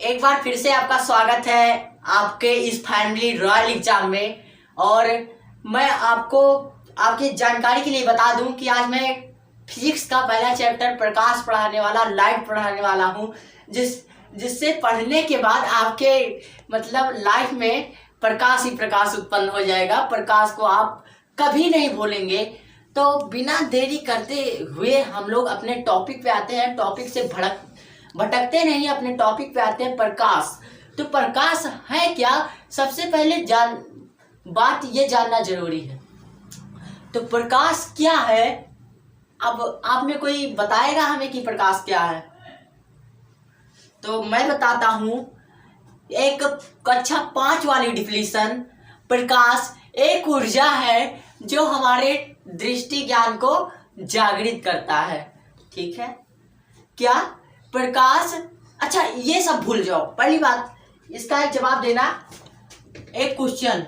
एक बार फिर से आपका स्वागत है आपके इस फैमिली रॉयल एग्जाम में। और मैं आपको आपकी जानकारी के लिए बता दूं कि आज मैं फिजिक्स का पहला चैप्टर प्रकाश पढ़ाने वाला, लाइट पढ़ाने वाला हूं, जिससे पढ़ने के बाद आपके मतलब लाइफ में प्रकाश ही प्रकाश उत्पन्न हो जाएगा। प्रकाश को आप कभी नहीं भूलेंगे। तो बिना देरी करते हुए हम लोग अपने टॉपिक पे आते हैं। टॉपिक से भटकते नहीं, अपने टॉपिक पे आते हैं। प्रकाश, तो प्रकाश है क्या, सबसे पहले बात ये जानना जरूरी है। तो प्रकाश क्या है, अब आप में कोई बताएगा हमें कि प्रकाश क्या है? तो मैं बताता हूं। एक कक्षा 5 वाली डिफिनीशन, प्रकाश एक ऊर्जा है जो हमारे दृष्टि ज्ञान को जागृत करता है। ठीक है, क्या प्रकाश? अच्छा, ये सब भूल जाओ। पहली बात, इसका एक जवाब देना। एक क्वेश्चन,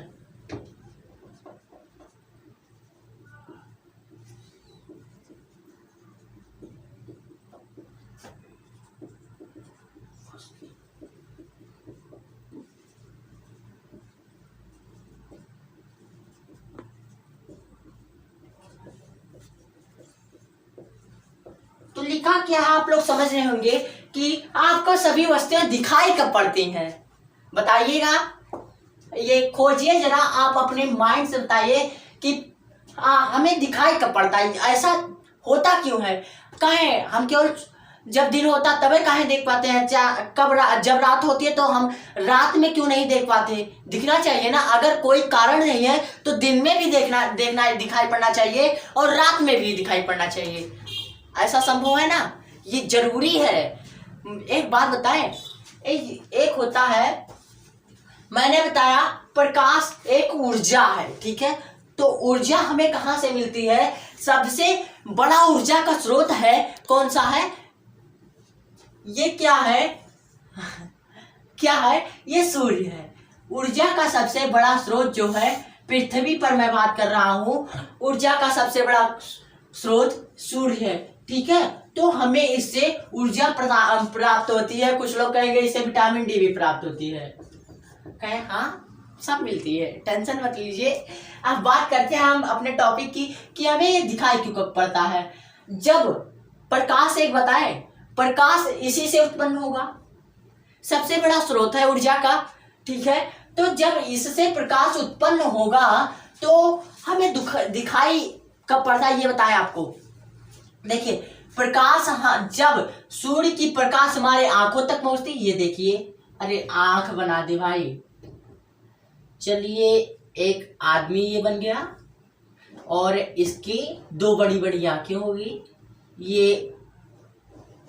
तो लिखा क्या है आप लोग समझ रहे होंगे कि आपको सभी वस्तुएं दिखाई कब पड़ती हैं? बताइएगा, ये खोजिए जरा, आप अपने माइंड से बताइए कि हमें दिखाई कब पड़ता है। ऐसा होता क्यों है? कहें हम केवल जब दिन होता तभी कहें देख पाते हैं? जब रात होती है तो हम रात में क्यों नहीं देख पाते? दिखना चाहिए ना। अगर कोई कारण नहीं है तो दिन में भी देखना दिखाई पड़ना चाहिए और रात में भी दिखाई पड़ना चाहिए। ऐसा संभव है ना, ये जरूरी है। एक बात बताएं, एक होता है, मैंने बताया प्रकाश एक ऊर्जा है। ठीक है, तो ऊर्जा हमें कहां से मिलती है? सबसे बड़ा ऊर्जा का स्रोत है, कौन सा है? ये क्या है? क्या है? ये सूर्य है। ऊर्जा का सबसे बड़ा स्रोत जो है पृथ्वी पर मैं बात कर रहा हूं, ऊर्जा का सबसे बड़ा स्रोत सूर्य है। ठीक है, तो हमें इससे ऊर्जा प्राप्त होती है। कुछ लोग कहेंगे इससे विटामिन डी भी प्राप्त होती है। कहें हाँ, सब मिलती है, टेंशन मत लीजिए। अब बात करते हैं हम अपने टॉपिक की कि हमें ये दिखाई क्यों पड़ता है। जब प्रकाश, एक बताए, प्रकाश इसी से उत्पन्न होगा, सबसे बड़ा स्रोत है ऊर्जा का। ठीक है, तो जब इससे प्रकाश उत्पन्न होगा तो हमें दिखाई कब पड़ता है, ये बताएं आपको। देखिए प्रकाश, हाँ, जब सूर्य की प्रकाश हमारे आंखों तक पहुंचती, ये देखिए, अरे आंख बना दे भाई। चलिए, एक आदमी ये बन गया और इसकी 2 बड़ी बड़ी आंखें होगी, ये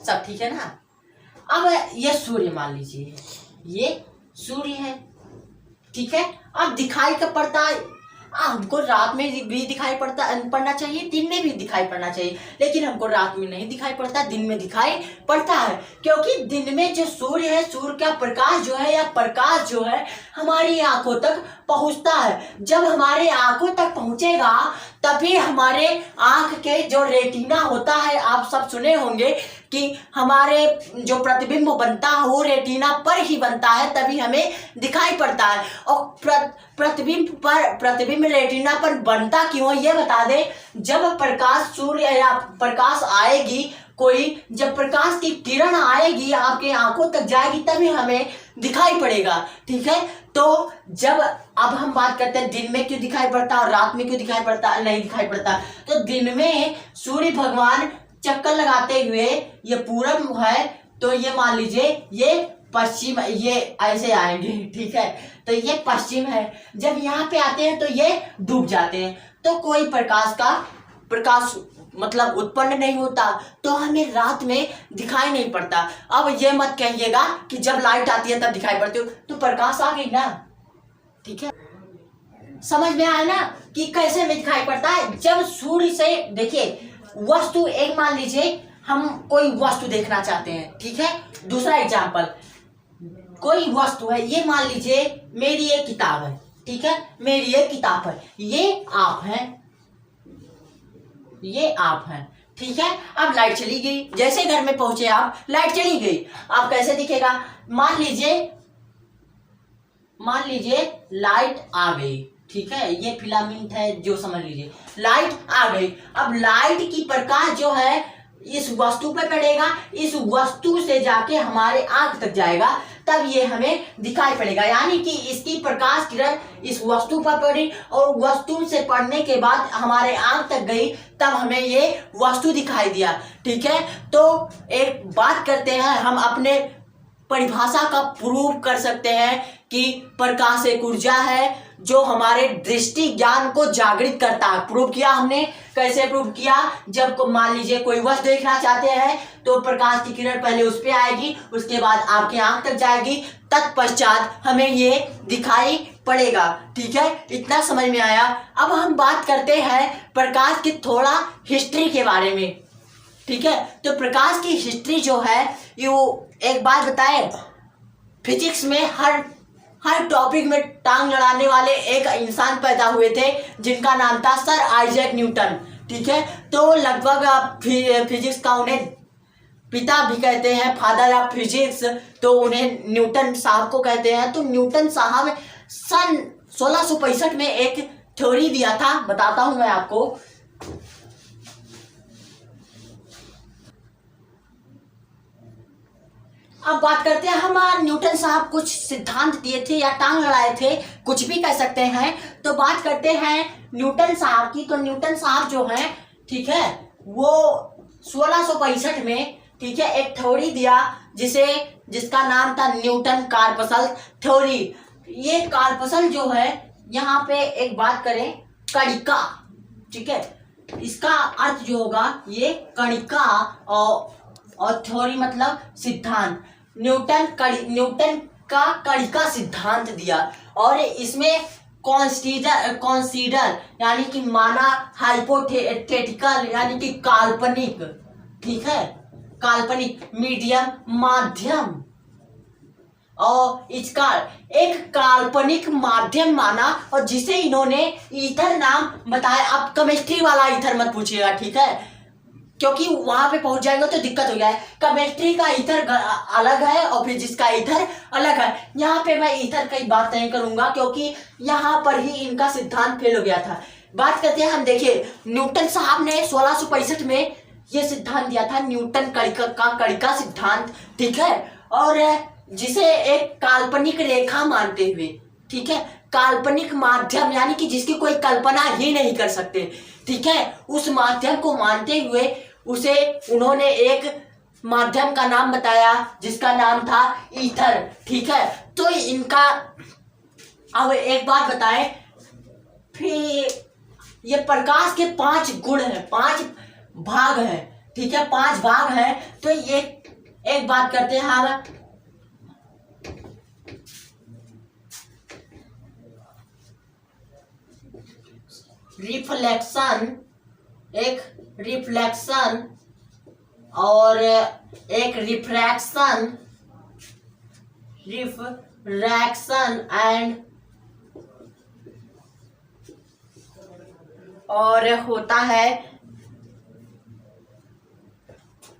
सब ठीक है ना। अब ये सूर्य मान लीजिए, ये सूर्य है। ठीक है, अब दिखाई कब पड़ता है? हमको रात में भी दिखाई पड़ना चाहिए, दिन में भी दिखाई पड़ना चाहिए, लेकिन हमको रात में नहीं दिखाई पड़ता, दिन में दिखाई पड़ता है। क्योंकि दिन में जो सूर्य है, सूर्य का प्रकाश जो है, या प्रकाश जो है, हमारी आंखों तक पहुंचता है। जब हमारे आंखों तक पहुंचेगा तभी हमारे आंख के जो रेटिना होता है, आप सब सुने होंगे कि हमारे जो प्रतिबिंब बनता है वो रेटिना पर ही बनता है, तभी हमें दिखाई पड़ता है। और प्रतिबिंब रेटिना पर बनता क्यों है ये बता दे। जब प्रकाश, सूर्य या प्रकाश आएगी, जब प्रकाश की किरण आएगी आपके आंखों तक जाएगी तभी हमें दिखाई पड़ेगा। ठीक है, तो जब अब हम बात करते हैं दिन में क्यों दिखाई पड़ता और रात में क्यों दिखाई पड़ता, नहीं दिखाई पड़ता। तो दिन में सूर्य भगवान चक्कर लगाते हुए, ये पूरब है तो ये मान लीजिए ये पश्चिम, ये ऐसे आएंगे। ठीक है, तो ये पश्चिम है। जब यहाँ पे आते हैं तो ये डूब जाते हैं, तो कोई प्रकाश मतलब उत्पन्न नहीं होता, तो हमें रात में दिखाई नहीं पड़ता। अब ये मत कहिएगा कि जब लाइट आती है तब दिखाई पड़ती हो, तो प्रकाश आ गई ना। ठीक है, समझ में आया ना कि कैसे में दिखाई पड़ता है? जब सूर्य से, देखिए वस्तु, एक मान लीजिए हम कोई वस्तु देखना चाहते हैं। ठीक है, दूसरा एग्जाम्पल, कोई वस्तु है, ये मान लीजिए मेरी एक किताब है। ठीक है, मेरी एक किताब है, ये आप हैं, ये आप हैं। ठीक है। अब लाइट चली गई, जैसे घर में पहुंचे आप, लाइट चली गई, अब कैसे दिखेगा? मान लीजिए लाइट आ गई, ठीक है, ये फिलामेंट है जो समझ लीजिए, लाइट आ गई। अब लाइट की प्रकाश जो है इस वस्तु पर पड़ेगा, इस वस्तु से जाके हमारे आंख तक जाएगा, तब ये हमें दिखाई पड़ेगा। यानी कि इसकी प्रकाश किरण इस वस्तु पर पड़ी और वस्तु से पड़ने के बाद हमारे आंख तक गई, तब हमें ये वस्तु दिखाई दिया, ठीक है। तो एक बात करते हैं, हम अपने परिभाषा का प्रूव कर सकते हैं कि प्रकाश एक ऊर्जा है जो हमारे दृष्टि ज्ञान को जागृत करता है। प्रूव किया हमने, कैसे प्रूव किया? जब को मान लीजिए कोई वस्तु देखना चाहते हैं तो प्रकाश की किरण पहले उस पे आएगी, उसके बाद आपके आंख तक जाएगी, तत्पश्चात हमें ये दिखाई पड़ेगा, ठीक है। इतना समझ में आया। अब हम बात करते हैं प्रकाश की थोड़ा हिस्ट्री के बारे में, ठीक है। तो प्रकाश की हिस्ट्री जो है, ये एक बात बताए, फिजिक्स में हर टॉपिक में टांग लड़ाने वाले एक इंसान पैदा हुए थे जिनका नाम था सर आइजैक न्यूटन, ठीक है। तो लगभग आप फिजिक्स का उन्हें पिता भी कहते हैं, फादर ऑफ फिजिक्स, तो उन्हें न्यूटन साहब को कहते हैं। तो न्यूटन साहब सन 1665 में एक थ्योरी दिया था, बताता हूं मैं आपको। अब बात करते हैं, हम न्यूटन साहब कुछ सिद्धांत दिए थे या टांग लड़ाए थे, कुछ भी कह सकते हैं। तो बात करते हैं न्यूटन साहब की। तो न्यूटन साहब जो हैं, ठीक है, वो 1665 में, ठीक है, एक थ्योरी दिया जिसका नाम था न्यूटन कार्पसल थ्योरी। ये कार्पसल जो है, यहाँ पे एक बात करें, कणिका, ठीक है, इसका अर्थ जो होगा ये कणिका और थ्योरी मतलब सिद्धांत। न्यूटन का कणिका सिद्धांत दिया और इसमें कॉन्सिडर यानी कि माना, हाइपोथेटिकल यानी कि काल्पनिक, ठीक है, काल्पनिक, मीडियम माध्यम, और इसका एक काल्पनिक माध्यम माना और जिसे इन्होंने ईथर नाम बताया। अब केमिस्ट्री वाला ईथर मत पूछिएगा, ठीक है, क्योंकि वहां पे पहुंच जाएंगे तो दिक्कत हो जाए। केमिस्ट्री का ईथर अलग है और फिजिक्स का ईथर अलग है। यहाँ पे मैं ईथर की बात नहीं करूंगा क्योंकि यहाँ पर ही इनका सिद्धांत फेल हो गया था। बात करते हैं हम, देखिए न्यूटन साहब ने 1665 में ये सिद्धांत दिया था, न्यूटन कणिका सिद्धांत, ठीक है, और जिसे एक काल्पनिक रेखा मानते हुए, ठीक है, काल्पनिक माध्यम यानी कि जिसकी कोई कल्पना ही नहीं कर सकते, ठीक है, उस माध्यम को मानते हुए उसे उन्होंने एक माध्यम का नाम बताया जिसका नाम था ईथर, ठीक है। तो इनका, अब एक बात बताएं, फिर ये प्रकाश के 5 गुण हैं, 5 भाग हैं, ठीक है, 5 भाग हैं। तो ये एक बात करते हैं हम, एक रिफ्लेक्शन और एक रिफ्रैक्शन एंड और होता है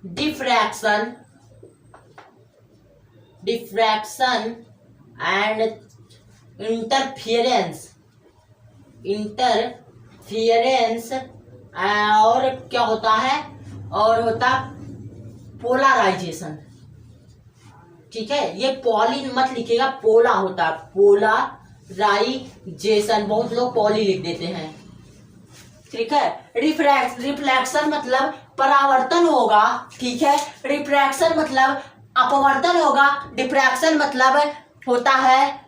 डिफ्रैक्शन एंड इंटरफियरेंस और क्या होता है, और होता पोलराइजेशन, ठीक है। ये पॉली मत लिखिएगा, पोला होता है, पोलराइजेशन, बहुत लोग पॉली लिख देते हैं, ठीक है। रिफ्लेक्शन मतलब परावर्तन होगा, ठीक है, रिफ्रैक्शन मतलब अपवर्तन होगा, डिफ्रैक्शन मतलब होता है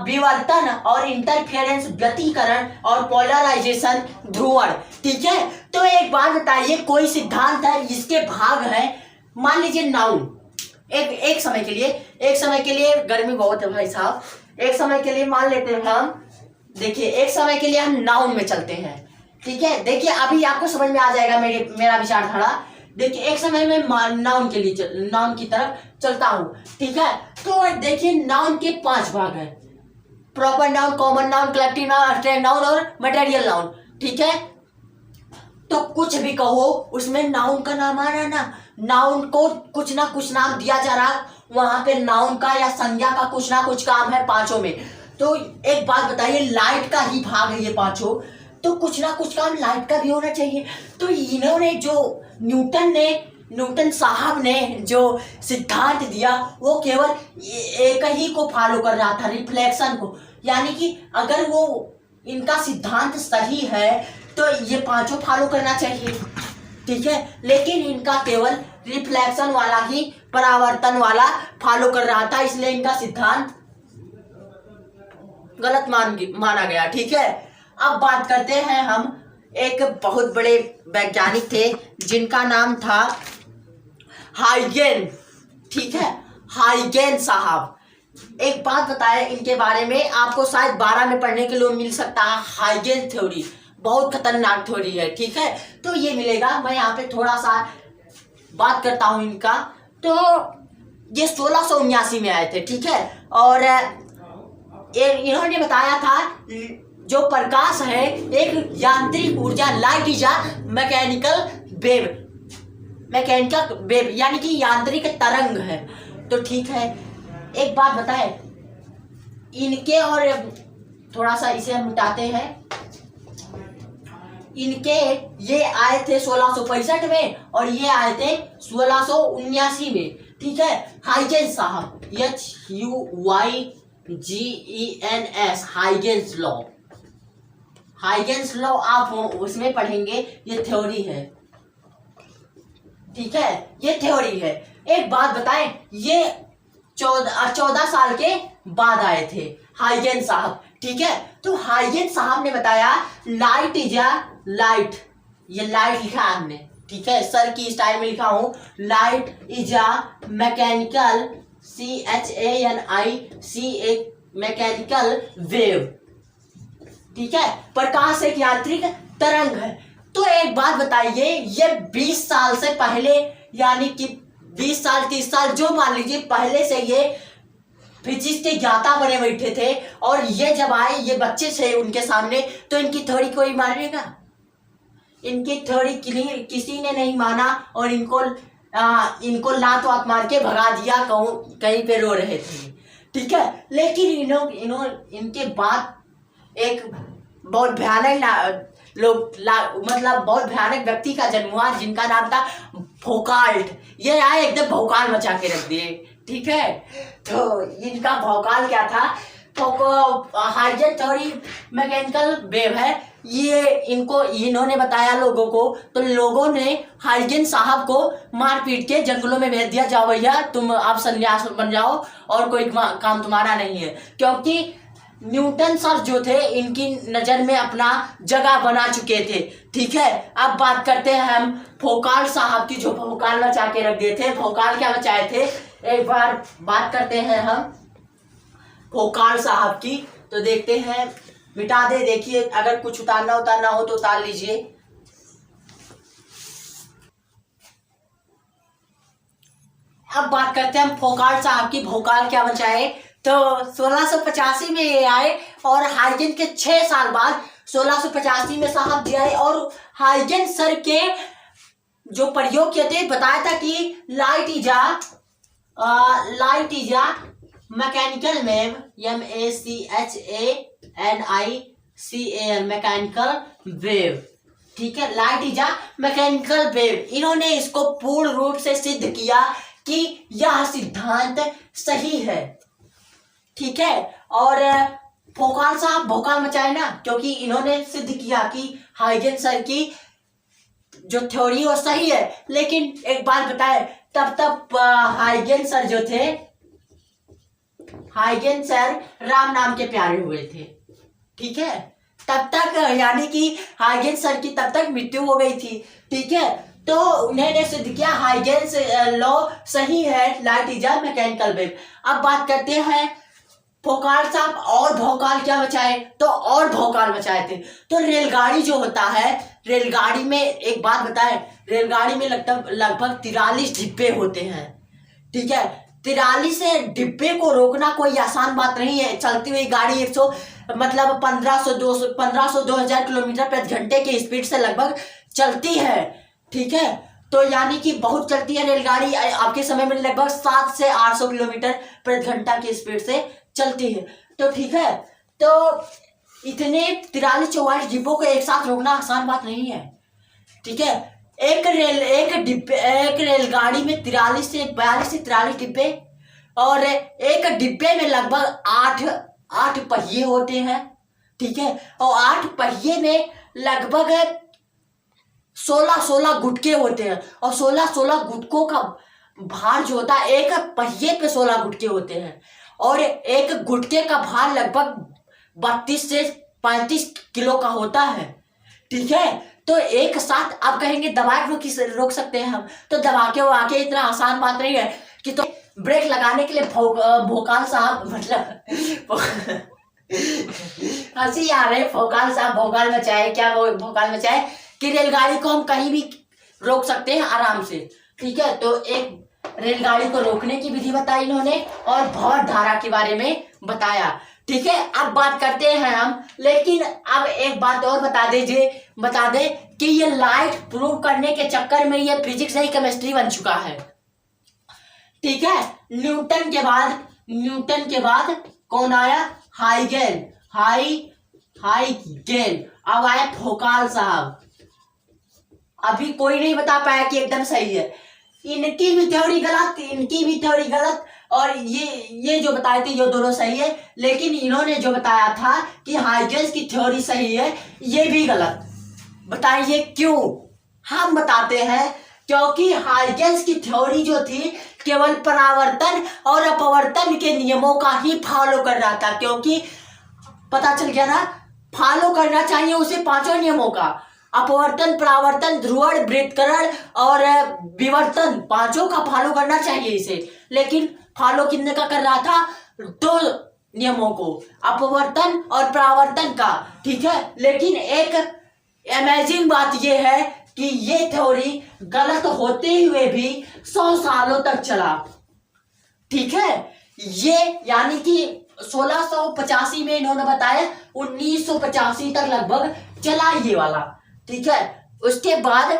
विवर्तन, और इंटरफेरेंस व्यतिकरण, और पोलराइजेशन ध्रुवण, ठीक है। तो एक बात बताइए, कोई सिद्धांत है इसके भाग है, मान लीजिए नाउन, एक समय के लिए गर्मी बहुत है भाई साहब, एक समय के लिए मान लेते हैं हम, देखिए एक समय के लिए हम नाउन में चलते हैं, ठीक है। देखिए अभी आपको समझ में आ जाएगा मेरा विचारधारा। देखिए एक समय में नाउन की तरफ चलता हूं, ठीक है। तो देखिए नाउन के 5 भाग हैं, proper noun, common noun, collective noun, abstract noun और मटेरियल नाउन, ठीक है। तो कुछ भी कहो उसमें नाउन का नाम आ रहा ना, नाउन को कुछ ना कुछ नाम दिया जा रहा, वहां पे नाउन का या संज्ञा का कुछ ना कुछ काम है पांचों में। तो एक बात बताइए, लाइट का ही भाग है ये पांचों, तो कुछ ना कुछ काम लाइट का भी होना चाहिए। तो इन्होंने जो न्यूटन साहब ने जो सिद्धांत दिया वो केवल एक ही को फॉलो कर रहा था, रिफ्लेक्शन को। यानी कि अगर वो इनका सिद्धांत सही है तो ये पांचों फॉलो करना चाहिए, ठीक है। लेकिन इनका केवल रिफ्लेक्शन वाला ही, परावर्तन वाला फॉलो कर रहा था, इसलिए इनका सिद्धांत गलत माना गया, ठीक है। अब बात करते हैं हम, एक बहुत बड़े वैज्ञानिक थे जिनका नाम था हाइगेन, ठीक है, हाइगेन साहब। एक बात बताएं इनके बारे में, आपको शायद 12 में पढ़ने के लिए मिल सकता है। हाइगेन थ्योरी बहुत खतरनाक थ्योरी है, ठीक है। तो ये मिलेगा, मैं यहाँ पे थोड़ा सा बात करता हूँ इनका। तो ये 1679 में आए थे, ठीक है। और इन्होंने बताया था जो प्रकाश है एक यांत्रिक ऊर्जा, light is a mechanical wave, यानी कि यांत्रिक तरंग है। तो ठीक है, एक बात बताए इनके, और थोड़ा सा इसे हम मिटाते हैं, इनके ये आए थे 1665 में और ये आए थे 1679 में, ठीक है। हाइगेन साहब, HUYGENS, हाइगेन्स लॉ, हाइगेन्स लॉ आप उसमें पढ़ेंगे, ये थ्योरी है, ठीक है, ये थ्योरी है। एक बात बताएं, ये 14 साल के बाद आए थे हाइगेन साहब, ठीक है। तो हाइगेन साहब ने बताया लाइट इज अ लाइट, ये लाइट लिखा है हमने, ठीक है, सर की स्टाइल में लिखा हूं, light is a mechanical, CHANICA, mechanical wave, ठीक है, प्रकाश एक यांत्रिक तरंग है। तो एक बात बताइए, ये 20 साल से पहले, यानी कि 20 साल 30 साल जो मान लीजिए पहले से ये फिजिक्स के ज्ञाता बने बैठे थे, और ये जब आए, ये बच्चे थे उनके सामने, तो इनकी थ्योरी कोई मानेगा? इनकी थ्योरी किसी ने नहीं माना, और इनको लात वात मार के भगा दिया, कहीं पे रो रहे थे, ठीक है। लेकिन इनके बाद एक बहुत भयानक मतलब बहुत भयानक व्यक्ति का जन्म हुआ जिनका नाम था फौकाल्ट। ये आए एकदम भौकाल मचा के रख दिए, ठीक है। तो इनका भौकाल क्या था? हाइगेन थ्योरी मैकेनिकल वेव है, ये इन्होंने बताया लोगों को, तो लोगों ने हाइगेन साहब को मार पीट के जंगलों में भेज दिया, जाओ भैया तुम आप सन्यास बन जाओ और कोई काम तुम्हारा नहीं है, क्योंकि न्यूटन सर जो थे इनकी नजर में अपना जगह बना चुके थे, ठीक है। अब बात करते हैं हम फौकाल्ट साहब की, जो भौकाल मचा के रख दिए थे। भौकाल क्या मचाए थे, एक बार बात करते हैं हम फौकाल्ट साहब की, तो देखते हैं, मिटा दे, देखिए अगर कुछ उतारना हो तो उतार लीजिए। अब बात करते हैं हम फौकाल्ट साहब की, भौकाल क्या मचाए। तो 1685 में ये आए, और हाइगेन के 6 साल बाद 1685 में साहब जी आए, और हाइगेन सर के जो प्रयोग किए थे, बताया था कि light is a mechanical wave, MACHANICAL, mechanical wave, ठीक है, light is a mechanical wave. इन्होंने इसको पूर्ण रूप से सिद्ध किया कि यह सिद्धांत सही है, ठीक है। और फौकाल्ट साहब भौकाल मचाए ना, क्योंकि इन्होंने सिद्ध किया कि हाइगेन सर की जो थ्योरी वो सही है। लेकिन एक बात बताए, तब हाइगेन सर जो थे, हाइगेन सर राम नाम के प्यारे हुए थे, ठीक है, तब तक, यानी कि हाइगेन सर की तब तक मृत्यु हो गई थी, ठीक है। तो उन्होंने सिद्ध किया हाइगेन्स लॉ सही है, light is a mechanical wave. अब बात करते हैं फौकाल्ट साहब और भौकाल क्या मचाए, तो और भौकाल मचाए थे। तो रेलगाड़ी जो होता है, रेलगाड़ी में एक बात बताएं, रेलगाड़ी में लगभग 43 डिब्बे होते हैं, ठीक है। 43 डिब्बे को रोकना कोई आसान बात नहीं है। चलती हुई गाड़ी 1500-2000 किलोमीटर प्रति घंटे की स्पीड से लगभग चलती है, ठीक है। तो यानी कि बहुत चलती है रेलगाड़ी, आपके समय में लगभग 7 से 800 किलोमीटर प्रति घंटा की स्पीड से चलती है। तो ठीक है, तो इतने 43-44 डिब्बों को एक साथ रोकना आसान बात नहीं है, ठीक है। एक रेलगाड़ी में 42 से 43 डिब्बे, और एक डिब्बे में लगभग 8 पहिए होते हैं, ठीक है। और 8 पहिए में लगभग 16 गुटके होते हैं, और 16 गुटकों का भार जो होता है, एक पहिए पे 16 गुटके होते हैं, और एक गुटके का भार लगभग 32 से 35 किलो का होता है, ठीक है। तो एक साथ आप कहेंगे दबा के रोक सकते हैं हम, तो दबा के वाके इतना आसान बात नहीं है कि तो ब्रेक लगाने के लिए भोकाल साहब, मतलब हंसी आ रहे, भोकाल साहब भोकाल मचाए, क्या वो भोकाल मचाए कि रेलगाड़ी को हम कहीं भी रोक सकते हैं आराम से, ठीक है। तो एक रेलगाड़ी को रोकने की विधि बताई इन्होंने, और भंवर धारा के बारे में बताया, ठीक है। अब बात करते हैं हम, लेकिन अब एक बात और बता दे कि ये लाइट प्रूव करने के चक्कर में ये फिजिक्स नहीं केमिस्ट्री बन चुका है, ठीक है। न्यूटन के बाद कौन आया? हाइगेल। अब आया फोकाल साहब। अभी कोई नहीं बता पाया कि एकदम सही है, इनकी भी थ्योरी गलत, और ये जो बताए थे ये दोनों सही है, लेकिन इन्होंने जो बताया था कि हाइगेल की थ्योरी सही है, ये भी गलत। बताइए क्यों? हम बताते हैं, क्योंकि हाइगेल की थ्योरी जो थी केवल परावर्तन और अपवर्तन के नियमों का ही फॉलो कर रहा था, क्योंकि पता चल गया ना, फॉलो करना चाहिए उसे 5 नियमों का, अपवर्तन, परावर्तन, ध्रुवण, वृत्तकरण और विवर्तन, 5 का फॉलो करना चाहिए इसे। लेकिन फॉलो कितने का कर रहा था? 2 नियमों को, अपवर्तन और परावर्तन का, ठीक है। लेकिन एक अमेजिंग बात यह है कि ये थ्योरी गलत होते हुए भी 100 सालों तक चला, ठीक है। ये यानी कि 1685 में इन्होंने बताया, 1985 तक लगभग चला ये वाला, ठीक है। उसके बाद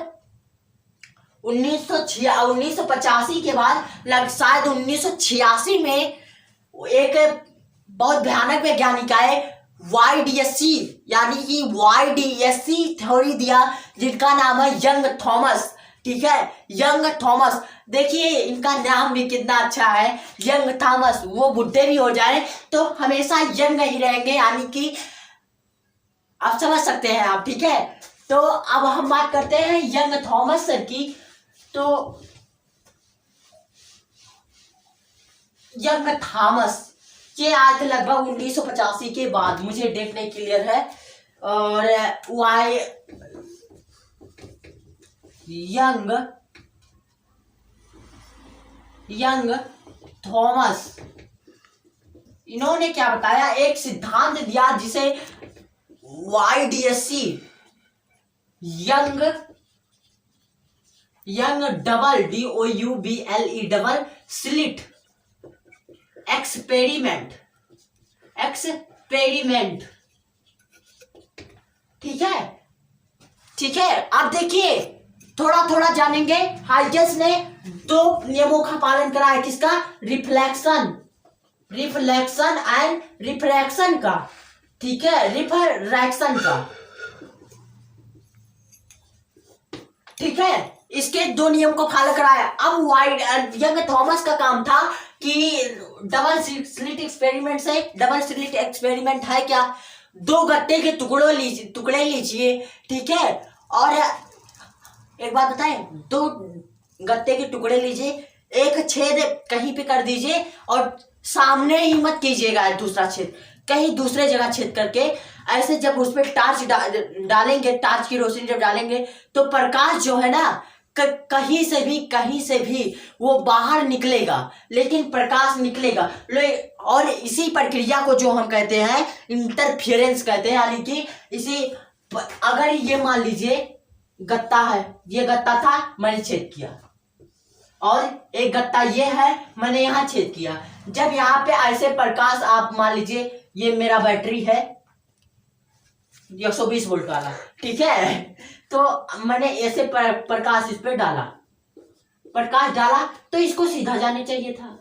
1985 के बाद शायद 1986 में एक बहुत भयानक वैज्ञानिक आए, YDSC, यानी कि YDSC थ्योरी दिया, जिनका नाम है यंग थॉमस, ठीक है। यंग थॉमस, देखिए इनका नाम भी कितना अच्छा है, यंग थॉमस। वो बुढ़े भी हो जाए तो हमेशा यंग ही रहेंगे, यानी कि आप समझ सकते हैं आप, ठीक है। तो अब हम बात करते हैं यंग थॉमस सर की। तो यंग थॉमस ये आए थे लगभग 1985 के बाद, मुझे डेट नहीं क्लियर है, और यंग थॉमस, इन्होंने क्या बताया, एक सिद्धांत दिया जिसे YDSC, young double DOUBLE double slit experiment, ठीक है। अब देखिए थोड़ा थोड़ा जानेंगे। हाइगेल ने 2 नियमों का पालन करा है, किसका? रिफ्लेक्शन एंड रिफ्रैक्शन का, ठीक है, रिफ्रैक्शन का, ठीक है। इसके 2 नियम को फॉलो कराया। अब यंग थॉमस का काम था कि डबल स्लिट एक्सपेरिमेंट है क्या? 2 गत्ते के टुकड़े लीजिए, ठीक है। और एक बात बताएं, 2 गत्ते के टुकड़े लीजिए, एक छेद कहीं पे कर दीजिए, और सामने ही मत कीजिएगा दूसरा छेद, कहीं दूसरे जगह छेद करके, ऐसे जब उस पर टार्च डालेंगे, टार्च की रोशनी जब डालेंगे, तो प्रकाश जो है ना, कहीं से भी वो बाहर निकलेगा, लेकिन प्रकाश निकलेगा। और इसी प्रक्रिया को जो हम कहते हैं इंटरफेरेंस कहते हैं, यानी कि इसी, अगर ये मान लीजिए गत्ता है, ये गत्ता था, मैंने छेद किया, और एक गत्ता ये है, मैंने यहाँ छेद किया। जब यहाँ पे ऐसे प्रकाश, आप मान लीजिए ये मेरा बैटरी है, 120 वोल्ट वाला, ठीक है। तो मैंने ऐसे प्रकाश इस पे डाला, प्रकाश डाला तो इसको सीधा जाने चाहिए था,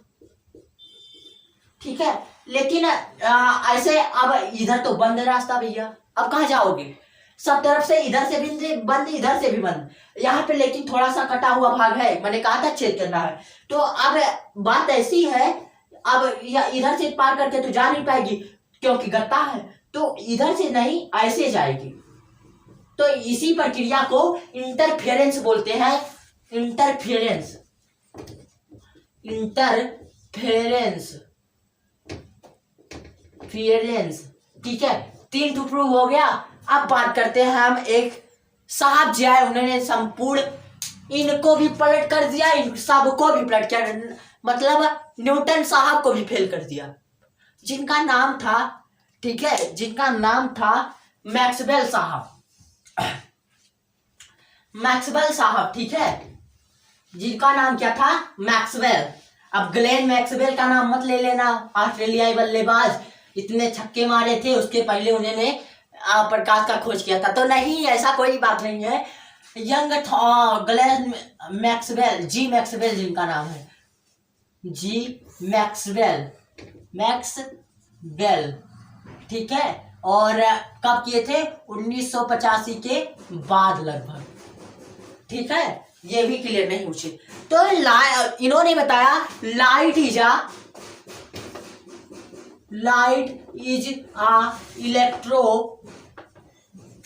ठीक है। लेकिन ऐसे अब इधर तो बंद रास्ता भैया, अब कहाँ जाओगे? सब तरफ से, इधर से भी बंद, इधर से भी बंद, यहाँ पे लेकिन थोड़ा सा कटा हुआ भाग है, मैंने कहा था छेद करना है। तो अब बात ऐसी है, अब इधर से पार करके तो जा नहीं पाएगी क्योंकि गत्ता है, तो इधर से नहीं ऐसे जाएगी। तो इसी प्रक्रिया को इंटरफेरेंस बोलते हैं, इंटरफेरेंस, इंटरफेरेंस, फेरेंस, ठीक है। 3 टू प्रूव हो गया। अब बात करते हैं हम एक साहब जी आए, उन्होंने संपूर्ण इनको भी पलट कर दिया, इन सबको भी पलट किया, मतलब न्यूटन साहब को भी फेल कर दिया, जिनका नाम था, ठीक है, जिनका नाम था मैक्सवेल साहब, मैक्सवेल साहब, ठीक है, जिनका नाम क्या था? मैक्सवेल। अब ग्लेन मैक्सवेल का नाम मत ले लेना, ऑस्ट्रेलियाई बल्लेबाज, इतने छक्के मारे थे, उसके पहले उन्होंने प्रकाश का खोज किया था, तो नहीं, ऐसा कोई बात नहीं है। यंग ग्लेन मैक्सवेल, जी मैक्सवेल जिनका नाम है, जी मैक्सवेल, मैक्सवेल, ठीक है। और कब किए थे? 1985 के बाद लगभग, ठीक है, ये भी क्लियर नहीं पूछे। तो इन्होंने बताया light is a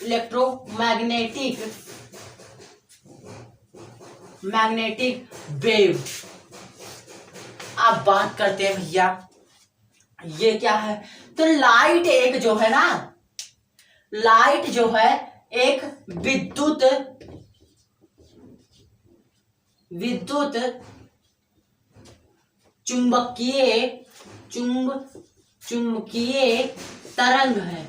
electromagnetic wave. अब बात करते हैं भैया, ये क्या है? तो लाइट एक जो है ना, लाइट जो है एक विद्युत चुंबकीय तरंग है।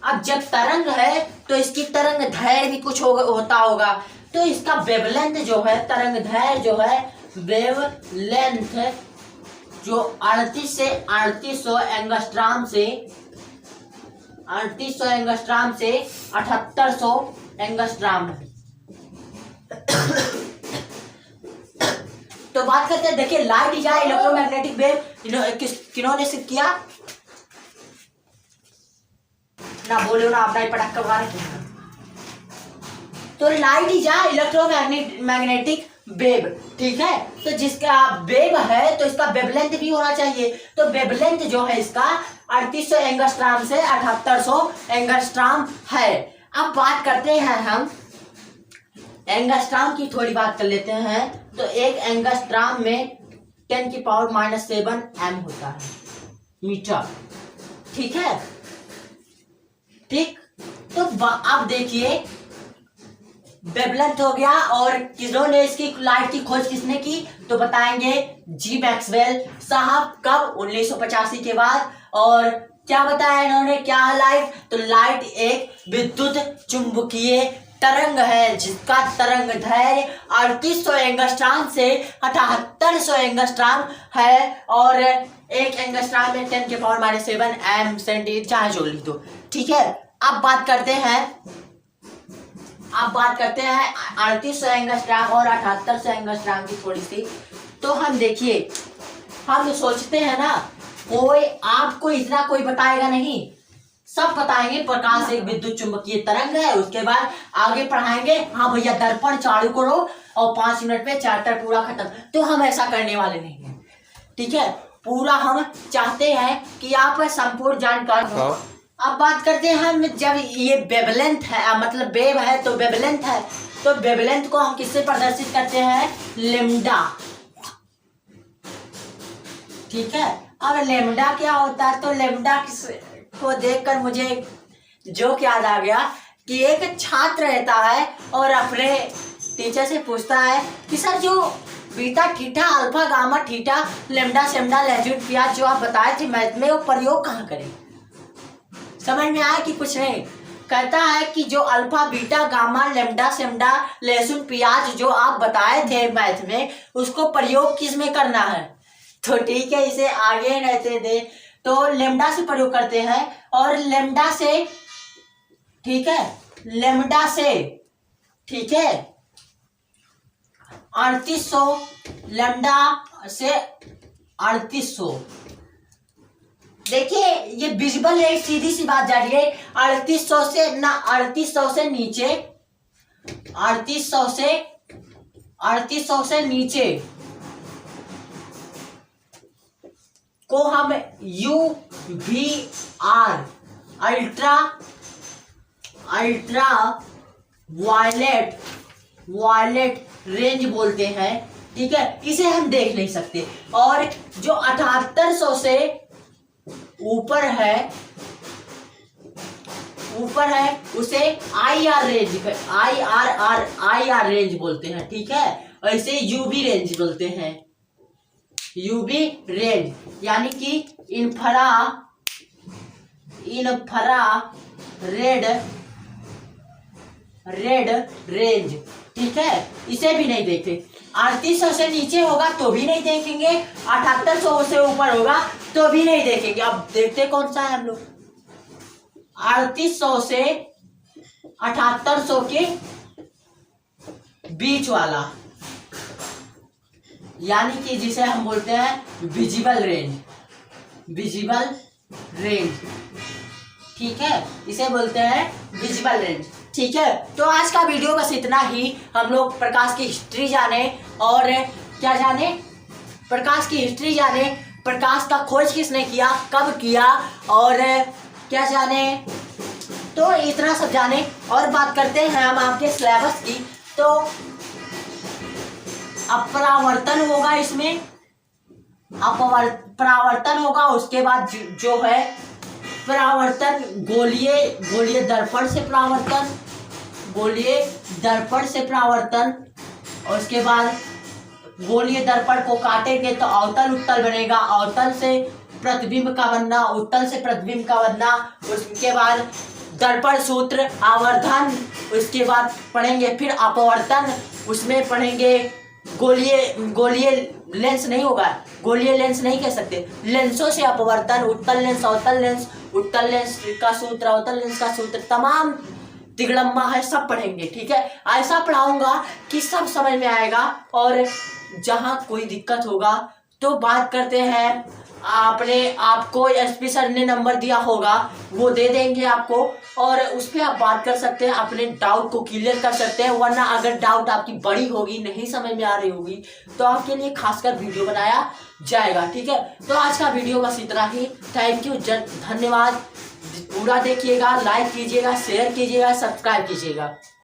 अब जब तरंग है तो इसकी तरंग दैर्घ्य भी कुछ होता होगा, तो इसका वेवलेंथ जो है, तरंग दैर्घ्य जो है, वेवलेंथ जो 38 से 3800 एंगस्ट्राम से 7800 एंगस्ट्राम है। तो बात करते हैं, देखिए लाइट इज इलेक्ट्रोमैग्नेटिक वेव, किन्होंने सिद्ध किया ना, बोलो ना, अपना ही पटाखा मार के। तो लाइट इज इलेक्ट्रोमैग्नेटिक वेव, ठीक है। तो जिसका वेव है तो इसका वेवलेंथ भी होना चाहिए, तो वेवलेंथ जो है इसका 3800 एंगस्ट्राम से 7800 एंगस्ट्राम है। अब बात करते हैं हम एंगस्ट्राम की, थोड़ी बात कर लेते हैं। तो एक एंगस्ट्राम में 10⁻⁷ m होता है मीटर, ठीक है, ठीक। तो अब देखिए वेवलेंथ हो गया, और किन्होंने इसकी लाइट की खोज किसने की? तो बताएंगे जी मैक्सवेल साहब। कब? 1985 के बाद। और क्या बताया इन्होंने, क्या है लाइट? तो लाइट एक विद्युत चुंबकीय तरंग है, जिसका तरंग दैर्घ्य 3800 एंगस्ट्राम से 7800 एंगस्ट्राम है, और एक एंगस्ट्राम में 10⁻⁷ m सेंटीमीटर, चाहे जो लिख दो, ठीक है। अब बात करते हैं 3800 एंगस्ट्राम और 7800 एंगस्ट्राम की थोड़ी सी। तो हम देखिए, हम सोचते हैं ना, कोई आपको इतना कोई बताएगा नहीं, सब बताएंगे प्रकाश एक विद्युत चुंबकीय तरंग है, उसके बाद आगे पढ़ाएंगे हाँ भैया दर्पण चालू करो और 5 मिनट में चैप्टर पूरा खत्म। तो हम ऐसा करने वाले नहीं हैं, ठीक है। पूरा हम चाहते हैं कि आप संपूर्ण जानकार हो। अब बात करते हैं हम, जब ये वेवलेंथ है, मतलब वेव है तो वेवलेंथ है, तो वेवलेंथ को हम किससे प्रदर्शित करते हैं? लेम्डा, ठीक है। अब लेम्डा क्या होता है? तो लेम्डा को देखकर मुझे जोक याद आ गया कि एक छात्र रहता है और अपने टीचर से पूछता है कि सर जो beta theta alpha gamma theta lambda सेम्डा लहसुन प्याज जो आप बताए थे मैथ में, वो प्रयोग कहाँ करें? समझ में आया कि कुछ नहीं? कहता है कि जो अल्फा बीटा गामा लेम्डा सेम्डा लहसुन प्याज जो आप बताए थे मैथ में, उसको प्रयोग किस में करना है? तो ठीक है, इसे आगे रहते दे, तो लेम्डा से प्रयोग करते हैं, और लेम्डा से ठीक है, लेमडा से, ठीक है, 3800, लेमडा से 3800। देखिए ये विजिबल रेट सीधी सी बात जा रही है, 3800 से ना, 3800 से नीचे, 3800 से नीचे को हम UVR, अल्ट्रा वायलेट रेंज बोलते हैं, ठीक है, इसे हम देख नहीं सकते। और जो 7800 से ऊपर है उसे IR रेंज बोलते हैं, ठीक है, और इसे UV रेंज बोलते हैं, UV रेंज, यानी कि इंफ्रा रेड रेंज, ठीक है, इसे भी नहीं देखते। 3800 से नीचे होगा तो भी नहीं देखेंगे, 7800 से ऊपर होगा तो भी नहीं देखेंगे। अब देखते कौन सा है हम लोग, 3800 से 7800 के बीच वाला, यानी कि जिसे हम बोलते हैं विजिबल रेंज, ठीक है, इसे बोलते हैं विजिबल रेंज, ठीक है। तो आज का वीडियो बस इतना ही। हम लोग प्रकाश की हिस्ट्री जाने और क्या जाने, प्रकाश की हिस्ट्री जाने, प्रकाश का खोज किसने किया, कब किया, और क्या जाने, तो इतना सब जाने। और बात करते हैं हम आपके सिलेबस की, तो अपरावर्तन होगा, इसमें परावर्तन होगा, उसके बाद जो है परावर्तन, गोलीय दर्पण से परावर्तन, और उसके बाद गोलीय दर्पण को काटेंगे तो अवतल उत्तल बनेगा, अवतल से प्रतिबिंब का बनना, उत्तल से प्रतिबिंब का बनना, उसके बाद दर्पण सूत्र, आवर्धन, उसके बाद पढ़ेंगे फिर अपवर्तन, उसमें पढ़ेंगे गोलीय लेंस नहीं होगा, गोलीय लेंस नहीं कह सकते, लेंसों से अपवर्तन, उत्तल लेंस, अवतल लेंस, उत्तल लेंस का सूत्र, अवतल लेंस का सूत्र, तमाम तिगड़म्मा है, सब पढ़ेंगे, ठीक है। ऐसा पढ़ाऊंगा कि सब समझ में आएगा, और जहां कोई दिक्कत होगा तो बात करते हैं, आपको एसपी सर ने नंबर दिया होगा वो दे देंगे आपको, और उस पर आप बात कर सकते हैं, अपने डाउट को क्लियर कर सकते हैं। वरना अगर डाउट आपकी बड़ी होगी, नहीं समझ में आ रही होगी, तो आपके लिए खासकर वीडियो बनाया जाएगा, ठीक है। तो आज का वीडियो बस इतना ही। थैंक यू, धन्यवाद। पूरा देखिएगा, लाइक कीजिएगा, शेयर कीजिएगा, सब्सक्राइब कीजिएगा।